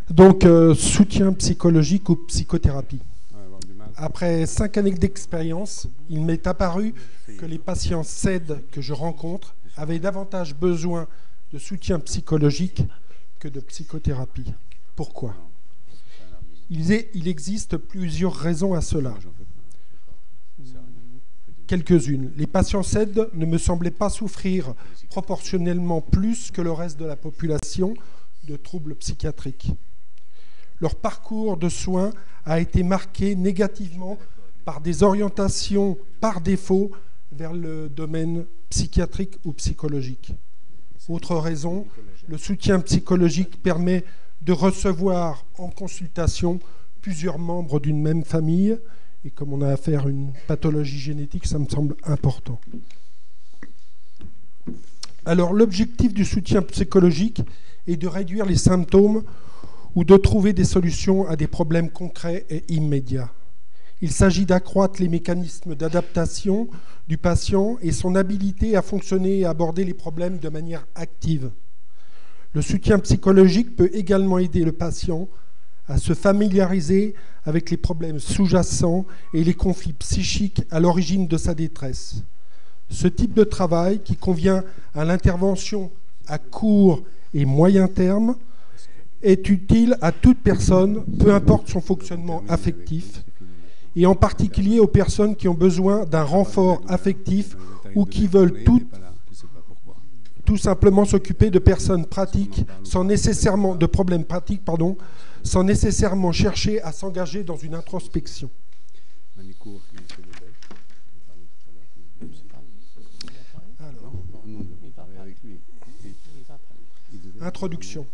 Donc, soutien psychologique ou psychothérapie. Après 5 années d'expérience, il m'est apparu que les patients SAID que je rencontre avaient davantage besoin de soutien psychologique que de psychothérapie. Pourquoi ? Il existe plusieurs raisons à cela. Quelques-unes. Les patients SAID ne me semblaient pas souffrir proportionnellement plus que le reste de la population de troubles psychiatriques. Leur parcours de soins a été marqué négativement par des orientations par défaut vers le domaine psychiatrique ou psychologique. Autre raison, le soutien psychologique permet de recevoir en consultation plusieurs membres d'une même famille. Et comme on a affaire à une pathologie génétique, ça me semble important. Alors, l'objectif du soutien psychologique est de réduire les symptômes ou de trouver des solutions à des problèmes concrets et immédiats. Il s'agit d'accroître les mécanismes d'adaptation du patient et son habilité à fonctionner et à aborder les problèmes de manière active. Le soutien psychologique peut également aider le patient à se familiariser avec les problèmes sous-jacents et les conflits psychiques à l'origine de sa détresse. Ce type de travail, qui convient à l'intervention à court et moyen terme, est utile à toute personne, peu importe son fonctionnement affectif, et en particulier aux personnes qui ont besoin d'un renfort affectif ou qui veulent tout simplement s'occuper de personnes pratiques, de problèmes pratiques, sans nécessairement chercher à s'engager dans une introspection. Alors, introduction.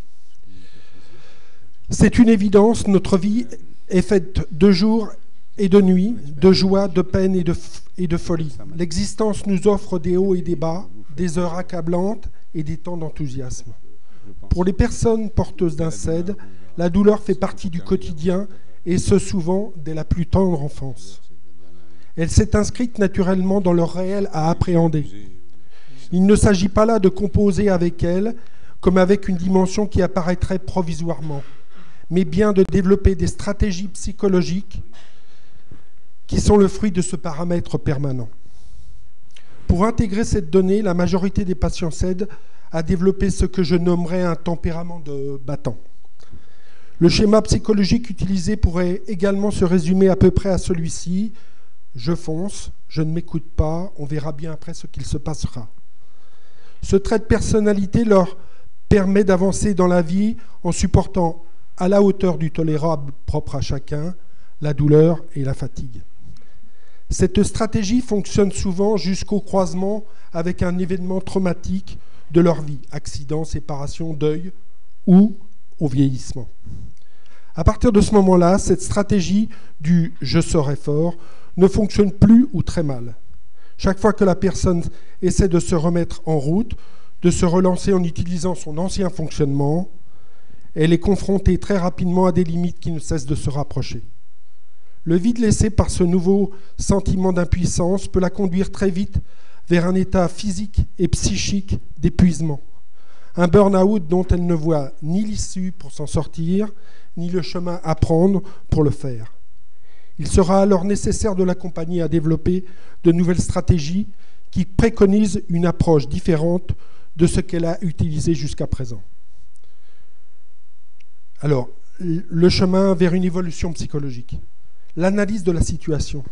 C'est une évidence, notre vie est faite de jours et de nuits, de joie, de peine et de folie. L'existence nous offre des hauts et des bas, des heures accablantes et des temps d'enthousiasme. Pour les personnes porteuses d'un SAID, la douleur fait partie du quotidien et ce souvent dès la plus tendre enfance. Elle s'est inscrite naturellement dans leur réel à appréhender. Il ne s'agit pas là de composer avec elle comme avec une dimension qui apparaîtrait provisoirement, mais bien de développer des stratégies psychologiques qui sont le fruit de ce paramètre permanent. Pour intégrer cette donnée, la majorité des patients SAID a développé ce que je nommerais un tempérament de battant. Le schéma psychologique utilisé pourrait également se résumer à peu près à celui-ci. Je fonce, je ne m'écoute pas, on verra bien après ce qu'il se passera. Ce trait de personnalité leur permet d'avancer dans la vie en supportant à la hauteur du tolérable propre à chacun la douleur et la fatigue. Cette stratégie fonctionne souvent jusqu'au croisement avec un événement traumatique de leur vie, accident, séparation, deuil ou au vieillissement. À partir de ce moment-là, cette stratégie du « je serai fort » ne fonctionne plus ou très mal. Chaque fois que la personne essaie de se remettre en route, de se relancer en utilisant son ancien fonctionnement, elle est confrontée très rapidement à des limites qui ne cessent de se rapprocher. Le vide laissé par ce nouveau sentiment d'impuissance peut la conduire très vite vers un état physique et psychique d'épuisement. Un burn-out dont elle ne voit ni l'issue pour s'en sortir, ni le chemin à prendre pour le faire. Il sera alors nécessaire de l'accompagner à développer de nouvelles stratégies qui préconisent une approche différente de ce qu'elle a utilisé jusqu'à présent. Alors, le chemin vers une évolution psychologique. L'analyse de la situation.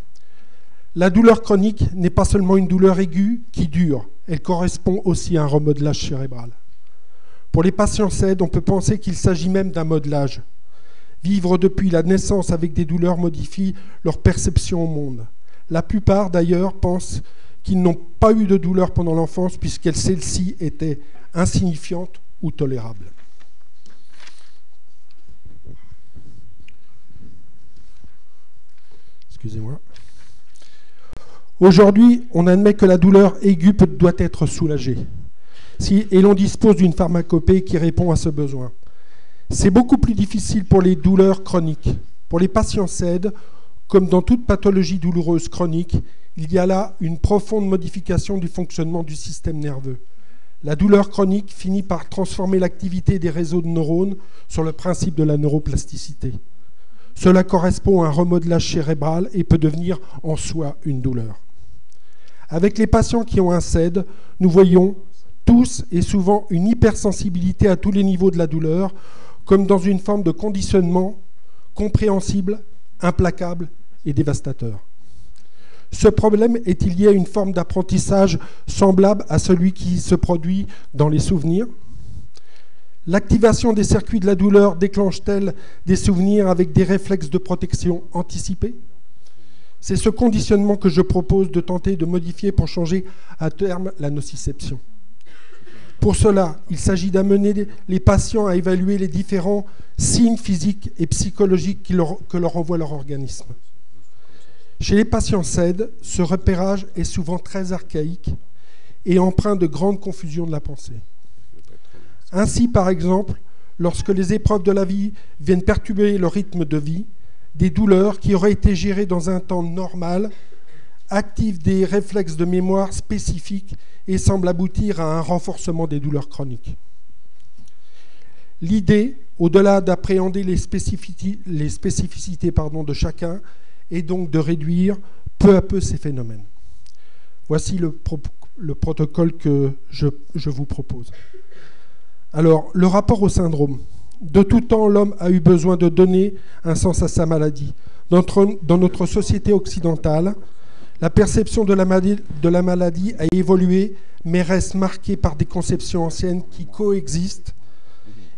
La douleur chronique n'est pas seulement une douleur aiguë qui dure, elle correspond aussi à un remodelage cérébral. Pour les patients SAID, on peut penser qu'il s'agit même d'un modelage. Vivre depuis la naissance avec des douleurs modifie leur perception au monde. La plupart, d'ailleurs, pensent qu'ils n'ont pas eu de douleur pendant l'enfance puisque celle-ci était insignifiante ou tolérable. Excusez-moi. Aujourd'hui, on admet que la douleur aiguë doit être soulagée. Et l'on dispose d'une pharmacopée qui répond à ce besoin. C'est beaucoup plus difficile pour les douleurs chroniques. Pour les patients SAID, comme dans toute pathologie douloureuse chronique, il y a là une profonde modification du fonctionnement du système nerveux. La douleur chronique finit par transformer l'activité des réseaux de neurones sur le principe de la neuroplasticité. Cela correspond à un remodelage cérébral et peut devenir en soi une douleur. Avec les patients qui ont un SED, nous voyons tous et souvent une hypersensibilité à tous les niveaux de la douleur, comme dans une forme de conditionnement compréhensible, implacable et dévastateur. Ce problème est-il lié à une forme d'apprentissage semblable à celui qui se produit dans les souvenirs ? L'activation des circuits de la douleur déclenche-t-elle des souvenirs avec des réflexes de protection anticipés ? C'est ce conditionnement que je propose de tenter de modifier pour changer à terme la nociception. Pour cela, il s'agit d'amener les patients à évaluer les différents signes physiques et psychologiques que leur envoie leur organisme. Chez les patients SED, ce repérage est souvent très archaïque et empreint de grande confusion de la pensée. Ainsi, par exemple, lorsque les épreuves de la vie viennent perturber le rythme de vie, des douleurs qui auraient été gérées dans un temps normal activent des réflexes de mémoire spécifiques et semblent aboutir à un renforcement des douleurs chroniques. L'idée, au-delà d'appréhender les spécificités de chacun, est donc de réduire peu à peu ces phénomènes. Voici le protocole que je vous propose. Alors, le rapport au syndrome. De tout temps, l'homme a eu besoin de donner un sens à sa maladie. Dans notre société occidentale, la perception de la maladie a évolué, mais reste marquée par des conceptions anciennes qui coexistent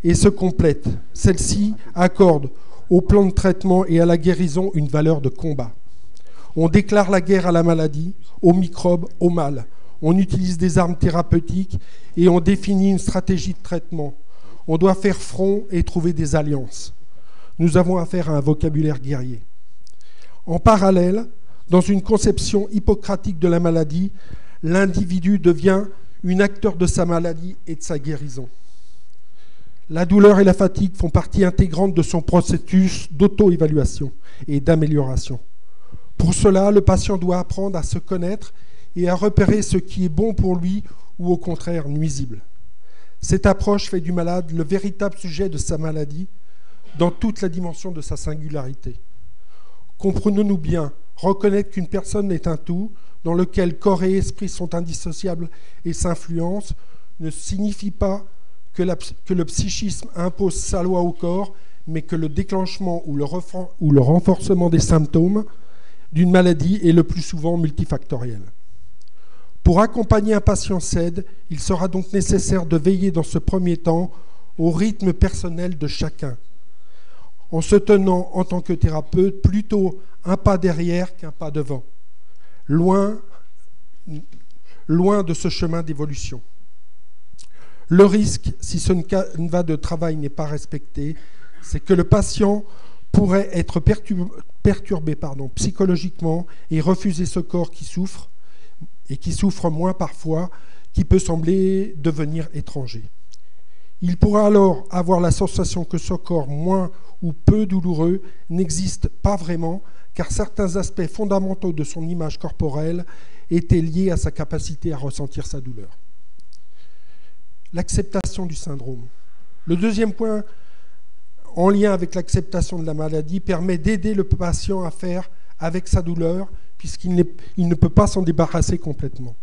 et se complètent. Celles-ci accordent au plan de traitement et à la guérison une valeur de combat. On déclare la guerre à la maladie, aux microbes, au mal. On utilise des armes thérapeutiques et on définit une stratégie de traitement. On doit faire front et trouver des alliances. Nous avons affaire à un vocabulaire guerrier. En parallèle, dans une conception hippocratique de la maladie, l'individu devient un acteur de sa maladie et de sa guérison. La douleur et la fatigue font partie intégrante de son processus d'auto-évaluation et d'amélioration. Pour cela, le patient doit apprendre à se connaître et à repérer ce qui est bon pour lui ou au contraire nuisible. Cette approche fait du malade le véritable sujet de sa maladie dans toute la dimension de sa singularité. Comprenons-nous bien, reconnaître qu'une personne est un tout dans lequel corps et esprit sont indissociables et s'influencent ne signifie pas que le psychisme impose sa loi au corps, mais que le déclenchement ou le renforcement des symptômes d'une maladie est le plus souvent multifactoriel. Pour accompagner un patient SED, il sera donc nécessaire de veiller dans ce premier temps au rythme personnel de chacun, en se tenant en tant que thérapeute plutôt un pas derrière qu'un pas devant, loin de ce chemin d'évolution. Le risque, si ce canevas de travail n'est pas respecté, c'est que le patient pourrait être perturbé psychologiquement et refuser ce corps qui souffre, et qui souffre moins parfois, qui peut sembler devenir étranger. Il pourra alors avoir la sensation que ce corps moins ou peu douloureux n'existe pas vraiment, car certains aspects fondamentaux de son image corporelle étaient liés à sa capacité à ressentir sa douleur. L'acceptation du syndrome. Le deuxième point, en lien avec l'acceptation de la maladie, permet d'aider le patient à faire avec sa douleur, puisqu'il ne peut pas s'en débarrasser complètement.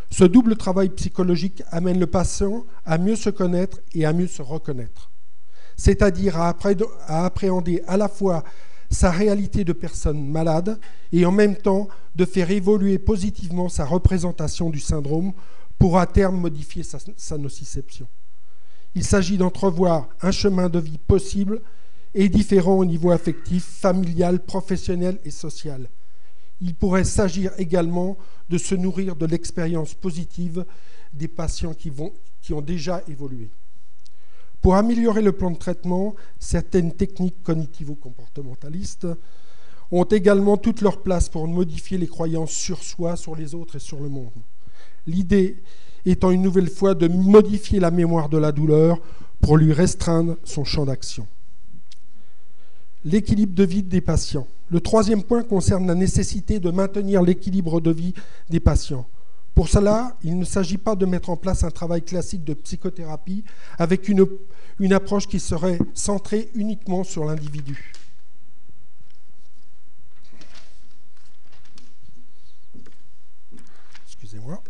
Ce double travail psychologique amène le patient à mieux se connaître et à mieux se reconnaître, c'est-à-dire à appréhender à la fois sa réalité de personne malade et en même temps de faire évoluer positivement sa représentation du syndrome pour à terme modifier sa nociception. Il s'agit d'entrevoir un chemin de vie possible et différent au niveau affectif, familial, professionnel et social. Il pourrait s'agir également de se nourrir de l'expérience positive des patients qui ont déjà évolué. Pour améliorer le plan de traitement, certaines techniques cognitivo-comportementalistes ont également toute leur place pour modifier les croyances sur soi, sur les autres et sur le monde. L'idée étant une nouvelle fois de modifier la mémoire de la douleur pour lui restreindre son champ d'action. L'équilibre de vie des patients. Le troisième point concerne la nécessité de maintenir l'équilibre de vie des patients. Pour cela, il ne s'agit pas de mettre en place un travail classique de psychothérapie avec une approche qui serait centrée uniquement sur l'individu. Excusez-moi.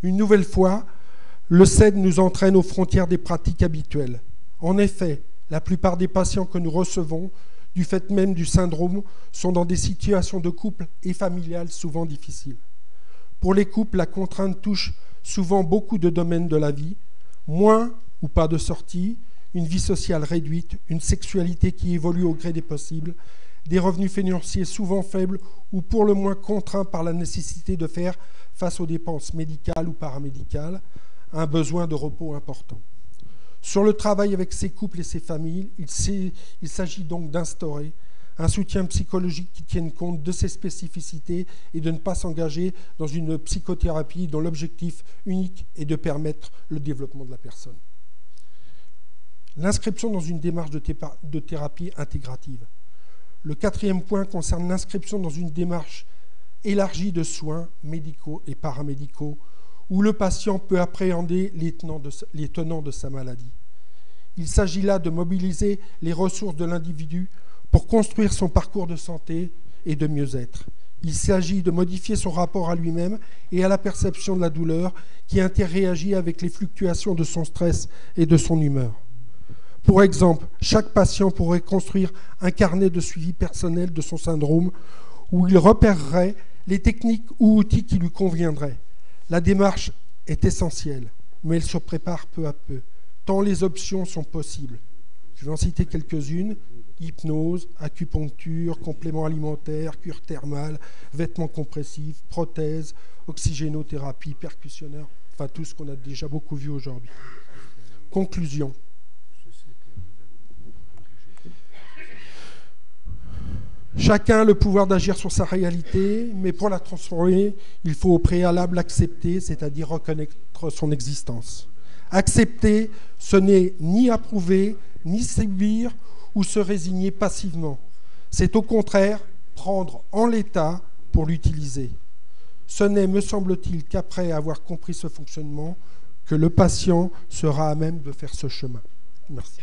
Une nouvelle fois, le CED nous entraîne aux frontières des pratiques habituelles. En effet, la plupart des patients que nous recevons, du fait même du syndrome, sont dans des situations de couple et familiales souvent difficiles. Pour les couples, la contrainte touche souvent beaucoup de domaines de la vie, moins ou pas de sortie, une vie sociale réduite, une sexualité qui évolue au gré des possibles, des revenus financiers souvent faibles ou pour le moins contraints par la nécessité de faire face aux dépenses médicales ou paramédicales, un besoin de repos important. Sur le travail avec ces couples et ces familles, il s'agit donc d'instaurer un soutien psychologique qui tienne compte de ces spécificités et de ne pas s'engager dans une psychothérapie dont l'objectif unique est de permettre le développement de la personne. L'inscription dans une démarche de thérapie intégrative. Le 4e point concerne l'inscription dans une démarche élargie de soins médicaux et paramédicaux où le patient peut appréhender les tenants de sa maladie. Il s'agit là de mobiliser les ressources de l'individu pour construire son parcours de santé et de mieux-être. Il s'agit de modifier son rapport à lui-même et à la perception de la douleur qui interréagit avec les fluctuations de son stress et de son humeur. Pour exemple, chaque patient pourrait construire un carnet de suivi personnel de son syndrome où il repérerait les techniques ou outils qui lui conviendraient. La démarche est essentielle, mais elle se prépare peu à peu, tant les options sont possibles. Je vais en citer quelques-unes: hypnose, acupuncture, compléments alimentaires, cure thermale, vêtements compressifs, prothèses, oxygénothérapie, percussionneur, enfin tout ce qu'on a déjà beaucoup vu aujourd'hui. Conclusion. Chacun a le pouvoir d'agir sur sa réalité, mais pour la transformer, il faut au préalable l'accepter, c'est-à-dire reconnaître son existence. Accepter, ce n'est ni approuver, ni subir ou se résigner passivement. C'est au contraire prendre en l'état pour l'utiliser. Ce n'est, me semble-t-il, qu'après avoir compris ce fonctionnement, que le patient sera à même de faire ce chemin. Merci.